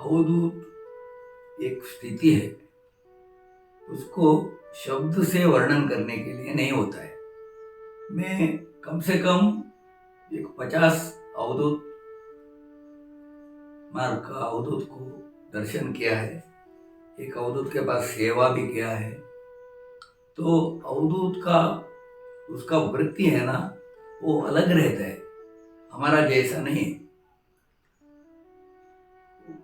अवधूत एक स्थिति है, उसको शब्द से वर्णन करने के लिए नहीं होता है। मैं कम से कम एक 50 अवधूत मार्ग का अवधूत को दर्शन किया है, एक अवधूत के पास सेवा भी किया है। तो अवधूत का उसका वृत्ति है ना, वो अलग रहता है, हमारा जैसा नहीं।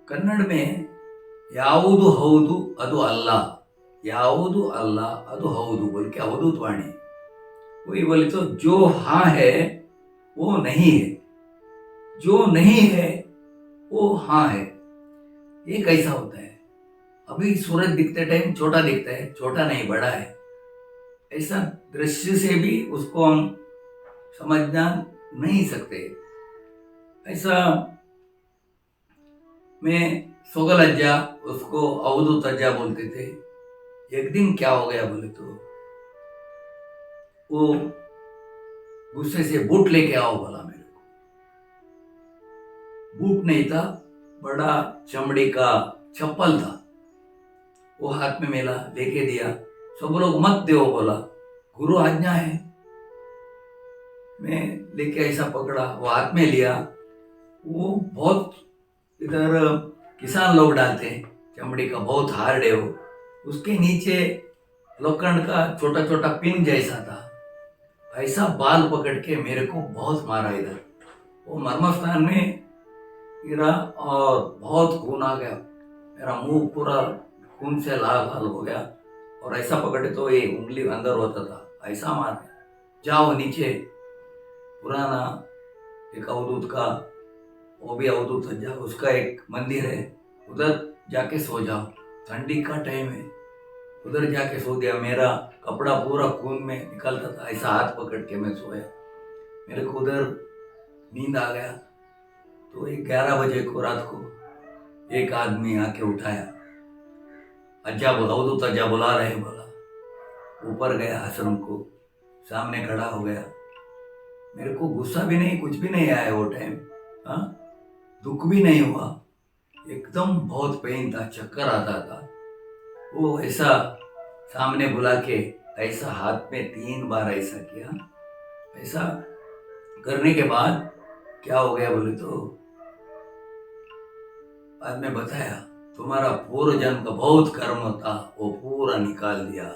कन्नड़ में याವುದು ಹೌದು ಅದು ಅಲ್ಲ, याವುದು अल्ल ಅದು ಹೌದು बोल के अवधूत वाणी, वही बोले तो जो हाँ है वो नहीं है, जो नहीं है वो हाँ है। ये कैसा होता है? अभी सूरज दिखते टाइम छोटा दिखता है, छोटा नहीं बड़ा है। ऐसा दृश्य से भी उसको हम समझना नहीं सकते। ऐसा मैं सोगल अज्जा, उसको अवधूत अज्जा बोलते थे। एक दिन क्या हो गया बोले तो वो गुस्से से बूट लेके आओ बोला मेरे को। बूट नहीं था, बड़ा चमड़ी का चप्पल था, वो हाथ में मेला लेके दिया। सब लोग मत दो बोला, गुरु आज्ञा है। मैं लेके ऐसा पकड़ा, वो हाथ में लिया। वो बहुत इधर किसान लोग डालते हैं, चमड़ी का बहुत हार्ड है वो। उसके नीचे लोखंड का छोटा छोटा पिन जैसा था। ऐसा बाल पकड़ के मेरे को बहुत मारा इधर, वो मर्मस्थान में गिरा और बहुत खून आ गया। मेरा मुंह पूरा खून से लाल लाल हो गया। और ऐसा पकड़े तो ये उंगली अंदर होता था, ऐसा मार गया। जाओ नीचे, पुराना एक अवधूत का, वो भी अवधूत अज्जा, उसका एक मंदिर है, उधर जाके सो जाओ। ठंडी का टाइम है, उधर जाके सो गया। मेरा कपड़ा पूरा खून में निकलता था, ऐसा हाथ पकड़ के मैं सोया। मेरे को उधर नींद आ गया। तो 11 बजे को रात को एक आदमी आके उठाया। अज्जा बोला, अवधूत अज्जा बुला रहे बोला। ऊपर गया आश्रम को, सामने खड़ा हो गया। मेरे को गुस्सा भी नहीं, कुछ भी नहीं आया वो टाइम, हाँ, दुख भी नहीं हुआ। एकदम बहुत पेन था, चक्कर आता था। वो ऐसा सामने बुला के ऐसा हाथ में 3 बार ऐसा किया। ऐसा करने के बाद क्या हो गया बोले तो बाद में बताया, तुम्हारा पूर्व जन्म का बहुत कर्म था, वो पूरा निकाल दिया।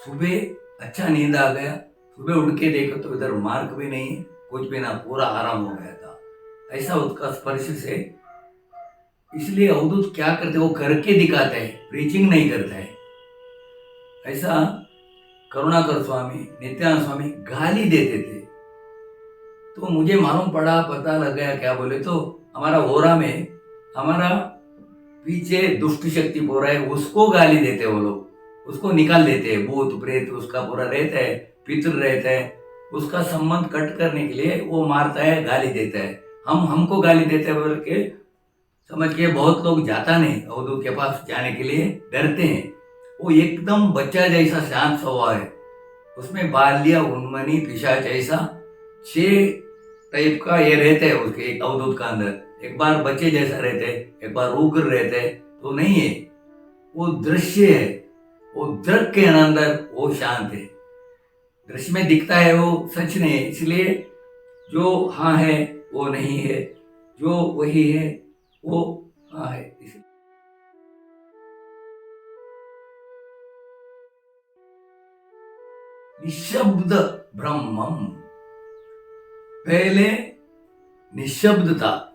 सुबह अच्छा नींद आ गया, सुबह उठ के देखो तो इधर मार्क भी नहीं, कुछ भी ना, पूरा आराम हो गया था। ऐसा उसका स्पर्श से। इसलिए अवधूत क्या करते, वो करके दिखाते हैं, प्रीचिंग नहीं करता है। ऐसा करुणाकर स्वामी, नित्यानंद स्वामी गाली देते थे, तो मुझे मालूम पड़ा, पता लग गया क्या बोले तो हमारा ओरा में हमारा पीछे दुष्ट शक्ति पूरा है, उसको गाली देते वो लोग, उसको निकाल देते हैं। भूत प्रेत उसका पूरा रहता है, पितृ रहता है, उसका संबंध कट करने के लिए वो मारता है, गाली देता है। हमको गाली देते हैं बोल के समझ के बहुत लोग जाता नहीं, अवधूत के पास जाने के लिए डरते हैं। वो एकदम बच्चा जैसा शांत स्वभाव है, उसमें बाल्या उन्मनी पिशाच ऐसा 6 टाइप का ये रहते हैं उसके एक अवधूत का अंदर। एक बार बच्चे जैसा रहते, एक बार उग्र रहते, तो नहीं है, वो दृश्य है, वो दृक के अंदर वो शांत है। दृश्य में दिखता है वो सच नहीं है। इसलिए जो हाँ है वो नहीं है, जो वही है वो हाँ है। निशब्द ब्रह्मम, पहले निशब्द था,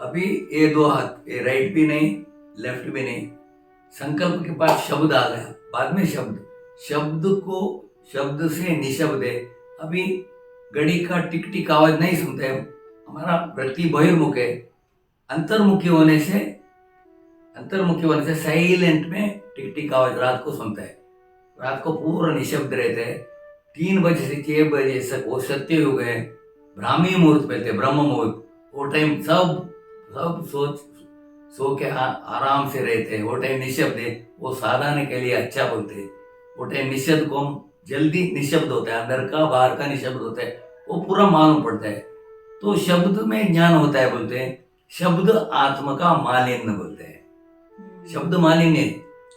अभी ये 2 हाथ, ये राइट भी नहीं लेफ्ट भी नहीं, संकल्प के पास शब्द आ गया, बाद में शब्द को शब्द से निशब्द है। अभी घड़ी का टिक टिक आवाज नहीं सुनते हम, हमारा वृत्ति बहिर्मुख है। अंतर्मुखी होने से साइलेंट में टिक टिक आवाज रात को सुनता है। रात को पूरा निशब्द रहते हैं। 3 बजे से 6 बजे तक वो सत्य युग है, ब्राह्मी मुहूर्त में थे, ब्रह्म मुहूर्त। वो टाइम सब सो के आराम से रहते हैं। वो टाइम निशब्द है, वो साधने के लिए अच्छा बोलते हैं। वो टाइम निशब्द को हम जल्दी निशब्द होता है, अंदर का बाहर का निशब्द होता है, वो पूरा मालूम पड़ता है। तो शब्द में ज्ञान होता है बोलते हैं। शब्द आत्मा का मालिन्य बोलते हैं। शब्द मालिन्य,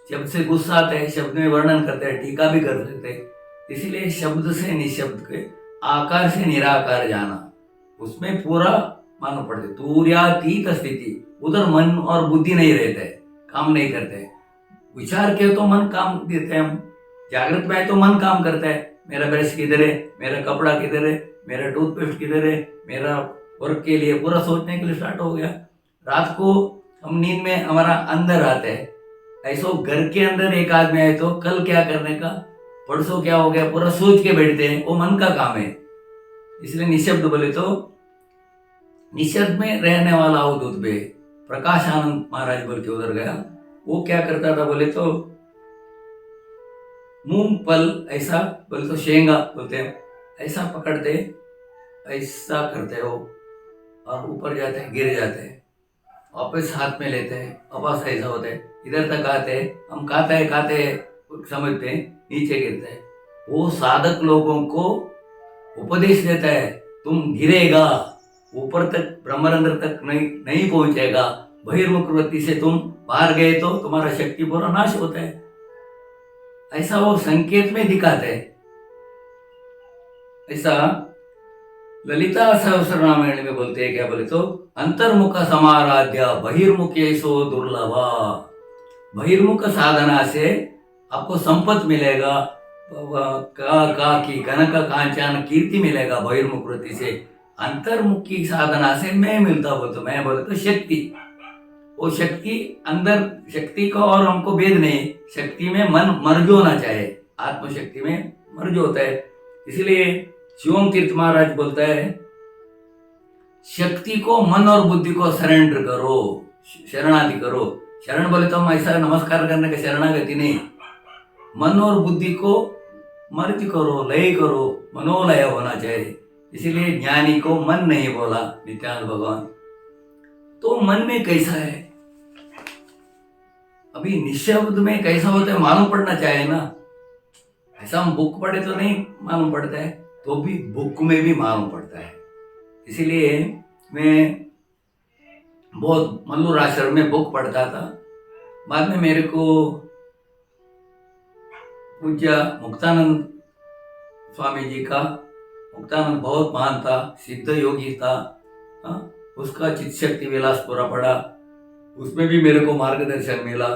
शब्द से गुस्सा आता है, शब्द में वर्णन करते हैं, टीका भी कर सकते हैं। इसलिए शब्द से निशब्द के, आकार से निराकार जाना, उसमें पूरा मानो पड़ते। तुर्यातीत स्थिति, उधर मन और बुद्धि नहीं रहते, काम नहीं करते। विचार के तो मन काम देते हैं, हम जागृत में है तो मन काम करता है। मेरा ब्रश किधर है, मेरा कपड़ा किधर है, मेरा टूथपेस्ट किधर है, मेरा वर्क के लिए पूरा सोचने के लिए स्टार्ट हो गया। रात को हम नींद में हमारा अंदर आते हैं, ऐसा घर के अंदर एक आदमी आए तो कल क्या करने का, परसों क्या हो गया, पूरा सोच के बैठते हैं, वो मन का काम है। इसलिए निशब्द बोले तो निशब्द में रहने वाला अवधूत बे प्रकाश आनंद महाराज बोल के उधर गया। वो क्या करता था बोले तो मूंगफल ऐसा बोले तो शेंगा बोलते हैं, ऐसा पकड़ते, ऐसा करते हो और ऊपर जाते हैं, गिर जाते हैं, वापस हाथ में लेते हैं, वापस ऐसा होता है, इधर तक आते हैं, हम खाते हैं समझते हैं, नीचे गिरते हैं। वो साधक लोगों को उपदेश देता है, तुम गिरेगा, ऊपर तक ब्रह्मरंध्र तक नहीं पहुंचेगा, बहिर्मुख वृत्ति से तुम बाहर गए तो तुम्हारा शक्ति पूरा नाश होता है, ऐसा वो संकेत में दिखाते हैं। ऐसा ललिता सहस्रनारायण में बोलते हैं, क्या बोले तो अंतर्मुख समाराध्य बहिर्मुखेशो दुर्लभा। बहिर्मुख साधना से आपको संपत्ति मिलेगा, की कनक कांचन कीर्ति मिलेगा बहिर्मुख वृत्ति से। अंतर्मुखी साधना से मैं मिलता बोलते, मैं बोले तो शक्ति, वो शक्ति अंदर, शक्ति का और हमको भेद नहीं, शक्ति में मन मर्ज होना चाहिए, आत्मशक्ति में मर्ज होता है। इसलिए शिवम तीर्थ महाराज बोलता है, शक्ति को मन और बुद्धि को सरेंडर करो, शरणागति करो। शरण बोले तो हम ऐसा नमस्कार करने का शरणागति नहीं, मन और बुद्धि को मर्ज करो, लय करो, मनोलय होना चाहिए। इसीलिए ज्ञानी को मन नहीं बोला नित्यानंद भगवान। तो मन में कैसा है, अभी निशब्द में कैसा होता है मालूम पड़ना चाहिए ना। ऐसा हम बुक पढ़े तो नहीं मालूम पड़ता है, तो भी बुक में भी मालूम पड़ता है। इसीलिए मैं बहुत मल्लूर आश्रम में बुक पढ़ता था। बाद में मेरे को पूज्य मुक्तानंद स्वामी जी का, मुक्तानंद बहुत महान था, सिद्ध योगी था, उसका चित्त शक्ति विलास पूरा पढ़ा, उसमें भी मेरे को मार्गदर्शन मिला।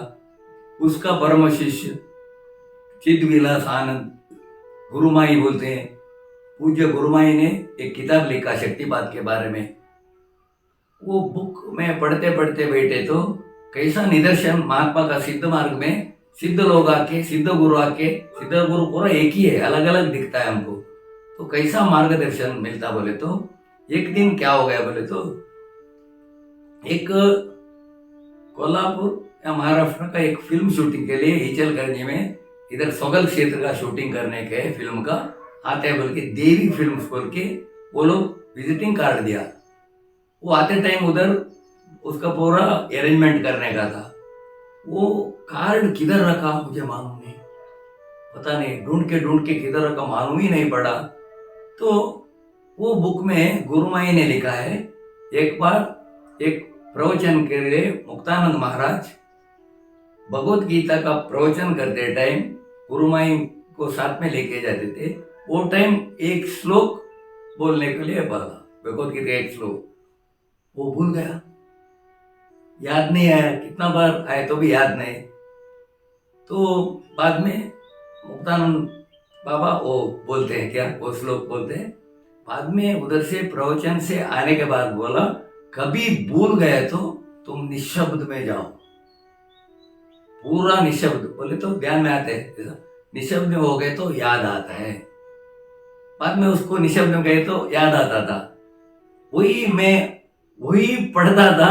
उसका परम शिष्य चिद विलास आनंद गुरुमाई बोलते हैं, पूज्य गुरुमाई ने एक किताब लिखा शक्तिपात के बारे में। वो बुक में पढ़ते पढ़ते बैठे तो कैसा निदर्शन महात्मा का सिद्ध मार्ग में, सिद्ध लोग आके, सिद्ध गुरु आके, सिद्ध गुरु पूरा एक ही है, अलग अलग दिखता है हमको, तो कैसा मार्गदर्शन मिलता बोले तो। एक दिन क्या हो गया बोले तो, एक कोल्हापुर या महाराष्ट्र का एक फिल्म शूटिंग के लिए हिचलकरंजी में, इधर सोगल क्षेत्र का शूटिंग करने के फिल्म का आते हैं बोल के, देवी फिल्म्स बोल के वो लोग विजिटिंग कार्ड दिया। वो आते टाइम उधर उसका पूरा अरेंजमेंट करने का था। वो कार्ड किधर रखा मुझे मालूम नहीं, पता नहीं, ढूंढ के किधर रखा मालूम ही नहीं पड़ा। तो वो बुक में गुरुमाई ने लिखा है, एक बार एक प्रवचन के लिए मुक्तानंद महाराज भगवत गीता का प्रवचन करते टाइम गुरुमाई को साथ में लेके जाते थे। वो टाइम एक श्लोक बोलने के लिए बोला, भगवत गीता एक श्लोक, वो भूल गया, याद नहीं आया, कितना बार आए तो भी याद नहीं। तो बाद में मुक्तानंद बाबा वो बोलते हैं, क्या वो श्लोक बोलते हैं, बाद में उधर से प्रवचन से आने के बाद बोला, कभी भूल गए तो तुम निशब्द में जाओ, पूरा निशब्द बोले तो ध्यान में आते हैं, निशब्द में हो गए तो याद आता है। बाद में उसको निशब्द में गए तो याद आता था, वही पढ़ता था।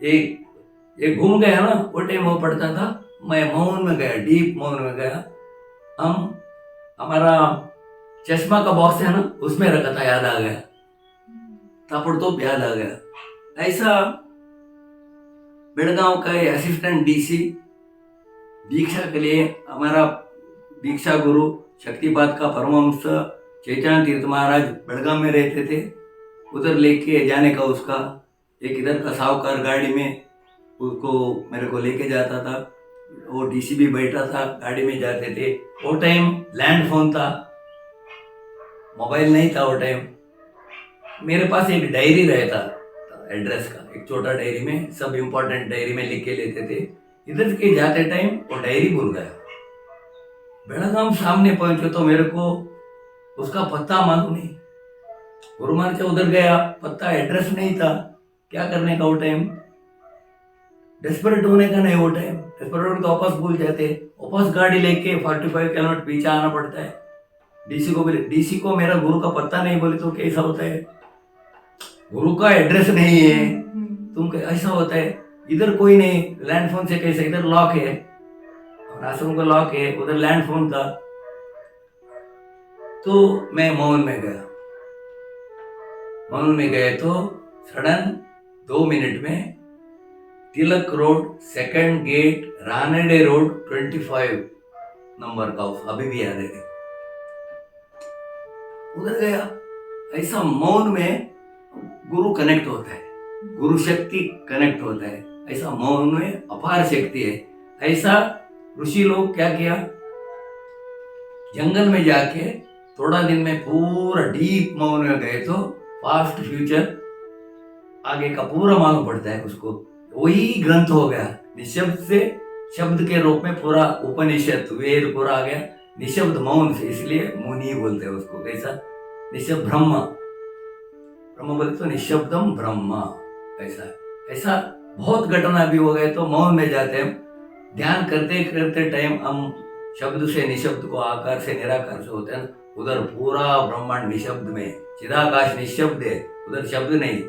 एक घूम गया ना, वो टाइम वो पढ़ता था, मैं मौन में गया, डीप मौन में गया। हम हमारा चश्मा का बॉक्स है ना, उसमें रखा था, याद आ गया, ताबड़तोड़ याद आ गया। ऐसा बेड़गांव का असिस्टेंट डीसी दीक्षा के लिए, हमारा दीक्षा गुरु शक्तिपात का परमहंस चैतन्य तीर्थ महाराज बेड़गांव में रहते थे, उधर लेके जाने का उसका एक इधर का साहूकार गाड़ी में उसको मेरे को लेके जाता था, वो डीसी भी बैठा था, गाड़ी में जाते थे। वो टाइम लैंड फोन था, मोबाइल नहीं था वो टाइम। मेरे पास एक डायरी रहता एड्रेस का, एक छोटा डायरी में सब इम्पोर्टेंट डायरी में लिख के लेते थे। इधर के जाते टाइम वो डायरी भूल गया। बेड़गाम सामने पहुंचे तो मेरे को उसका पता मालूम नहीं। गुरुमार्चा उधर गया, पता एड्रेस नहीं था, क्या करने का वो टाइम, डेस्परेट होने का नहीं वो टाइम। डेस्परेट तो वापस भूल जाते, वापस गाड़ी लेके 45 किलोमीटर पीछे आना पड़ता है। डीसी को मेरा गुरु का पता नहीं बोले तो कैसा होता है, गुरु का एड्रेस नहीं है तुम ऐसा होता है। इधर कोई नहीं, लैंड फोन से कैसे, इधर लॉक है, आश्रम का लॉक है, उधर लैंड फोन था। तो मैं मौन में गया। मौन में गए तो सडन 2 मिनट में Tilak road, second gate, Ranade road, 25 number का हाउस, अभी भी याद है। उधर गया, ऐसा मौन में गुरु कनेक्ट होता है, गुरु शक्ति कनेक्ट होता है, ऐसा मौन में अपार शक्ति है। ऐसा ऋषि लोग क्या किया, जंगल में जाके थोड़ा दिन में पूरा डीप मौन में गए तो पास्ट फ्यूचर आगे का पूरा मालूम पड़ता है उसको। वही ग्रंथ हो गया, निशब्द से शब्द के रूप में पूरा उपनिषद वेद पूरा आ गया, निशब्द मौन से, इसलिए मुनि बोलते हैं उसको। कैसा, निशब्द ब्रह्म, ब्रह्म बोले तो निशब्दम ब्रह्म। ऐसा बहुत घटना भी हो गए तो मौन में जाते हैं। ध्यान करते करते टाइम हम शब्द से निशब्द को, आकार से निराकार से होते हैं, उधर पूरा ब्रह्मांड निशब्द में, चिदाकाश निशब्द है, उधर शब्द नहीं।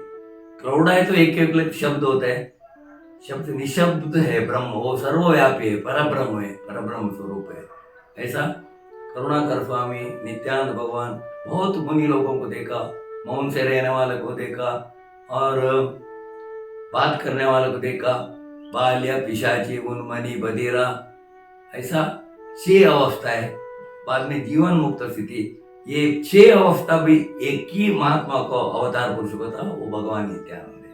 क्राउड है तो एक शब्द होता है, शब्द निशब्द है, ब्रह्म वो सर्वव्यापी है, परब्रह्म है, परब्रह्म स्वरूप है। ऐसा करुणाकर स्वामी, नित्यानंद भगवान, बहुत मुनि लोगों को देखा, मौन से रहने वाले को देखा और बात करने वाले को देखा, बाल्य, पिशाची, उन्मनी, बधिरा, ऐसा 6 अवस्था है। बाद में जीवन मुक्त स्थिति, ये 6 अवस्था भी एक ही महात्मा को, अवतार पुरुष को था, वो भगवान नित्यानंद है।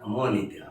नमो नित्यानंद।